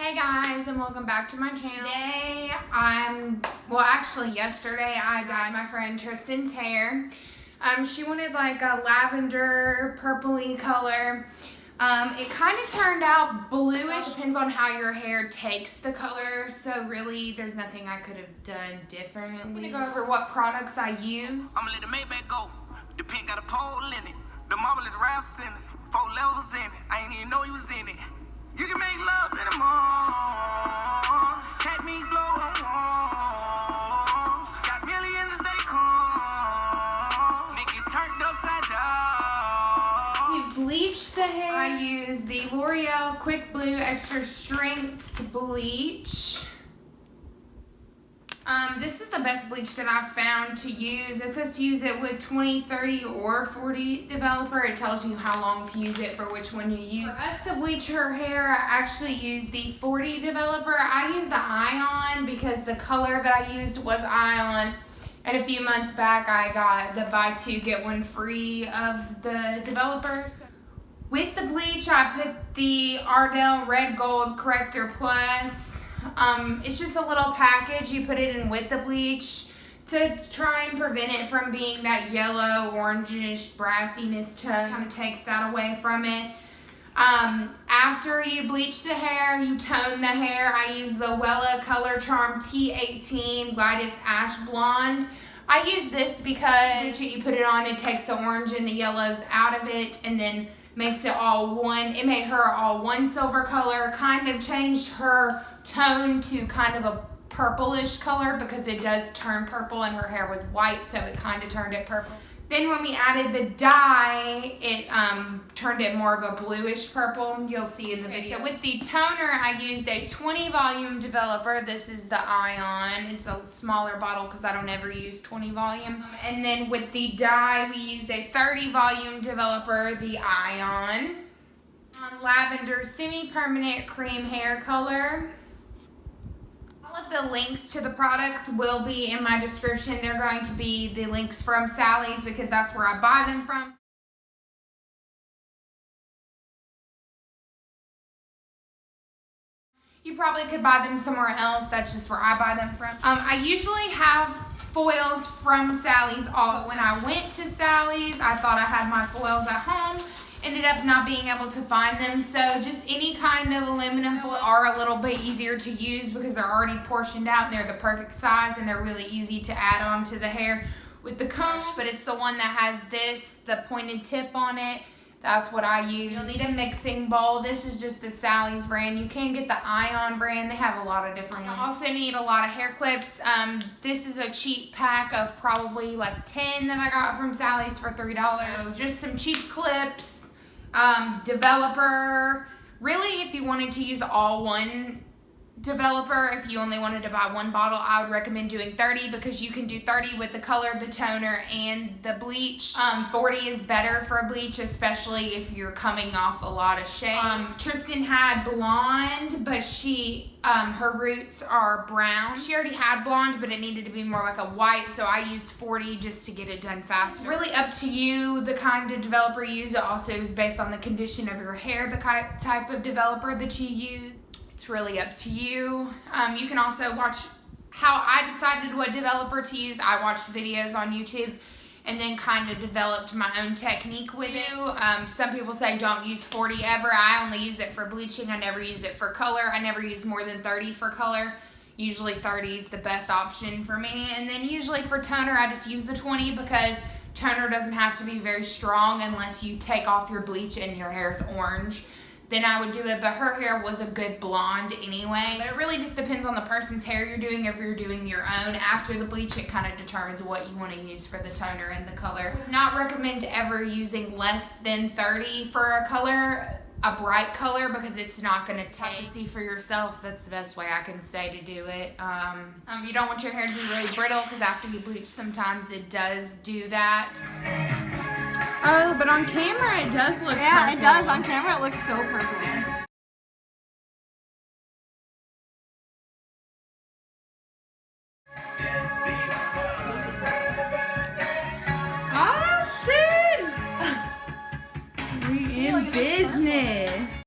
Hey guys, and welcome back to my channel. Today, yesterday I dyed my friend Tristan's hair. She wanted like a lavender, purpley color. It kind of turned out bluish. Depends on how your hair takes the color. So really, there's nothing I could have done differently. I'm gonna go over what products I use. I'ma let the Maybach go. The pink got a pole in it. The marble is Ralph Simmons. 4 levels in it. I ain't even know you was in it. You can make love in the morning. Take me flow on. Got millions to stay calm. Make it turned upside down. To bleach the hair, I use the L'Oreal Quick Blue Extra Strength Bleach. This is the best bleach that I've found to use. It says to use it with 20, 30, or 40 developer. It tells you how long to use it for which one you use. For us to bleach her hair, I actually used the 40 developer. I used the Ion because the color that I used was Ion. And a few months back, I got the buy two, get one free of the developers. With the bleach, I put the Ardell Red Gold Corrector Plus. It's just a little package. You put it in with the bleach to try and prevent it from being that yellow, orangish, brassiness tone. Kind of takes that away from it. After you bleach the hair, you tone the hair. I use the Wella Color Charm T18 Gladys Ash Blonde. I use this because you put it on, it takes the orange and the yellows out of it and then makes it all one. It made her all one silver color, kind of changed her tone to kind of a purplish color because it does turn purple and her hair was white, so it kind of turned it purple. Then when we added the dye, it turned it more of a bluish purple. You'll see in the video. So with the toner, I used a 20 volume developer. This is the Ion. It's a smaller bottle because I don't ever use 20 volume. And then with the dye, we used a 30 volume developer, the Ion. On Lavender Semi-Permanent Cream Hair Color. All of the links to the products will be in my description. They're going to be the links from Sally's because that's where I buy them from. You probably could buy them somewhere else. That's just where I buy them from. I usually have foils from Sally's also. When I went to Sally's, I thought I had my foils at home. Ended up not being able to find them, so just any kind of aluminum foil are a little bit easier to use because they're already portioned out and they're the perfect size and they're really easy to add on to the hair with the comb. But it's the one that has the pointed tip on it. That's what I use. You'll need a mixing bowl. This is just the Sally's brand. You can get the Ion brand. They have a lot of different ones. You also need a lot of hair clips. This is a cheap pack of probably like 10 that I got from Sally's for $3. So just some cheap clips. Developer, really if you wanted to use all one developer, if you only wanted to buy one bottle, I would recommend doing 30 because you can do 30 with the color, the toner, and the bleach. 40 is better for bleach, especially if you're coming off a lot of shade. Tristan had blonde, but her roots are brown. She already had blonde, but it needed to be more like a white, so I used 40 just to get it done faster. It's really up to you, the kind of developer you use. It also is based on the condition of your hair, the type of developer that you use. It's really up to you. You can also watch how I decided what developer to use. I watched videos on YouTube and then kind of developed my own technique with it. Some people say don't use 40 ever. I only use it for bleaching. I never use it for color. I never use more than 30 for color. Usually 30 is the best option for me. And then usually for toner, I just use the 20 because toner doesn't have to be very strong unless you take off your bleach and your hair is orange. Then I would do it, but her hair was a good blonde anyway. But it really just depends on the person's hair you're doing. If you're doing your own after the bleach, it kind of determines what you want to use for the toner and the color. Would not recommend ever using less than 30 for a color, a bright color, because it's not going to take. To see for yourself, that's the best way I can say to do it. You don't want your hair to be really brittle because after you bleach, sometimes it does do that. Oh, but on camera it does look purple. It does. On camera it looks so purple.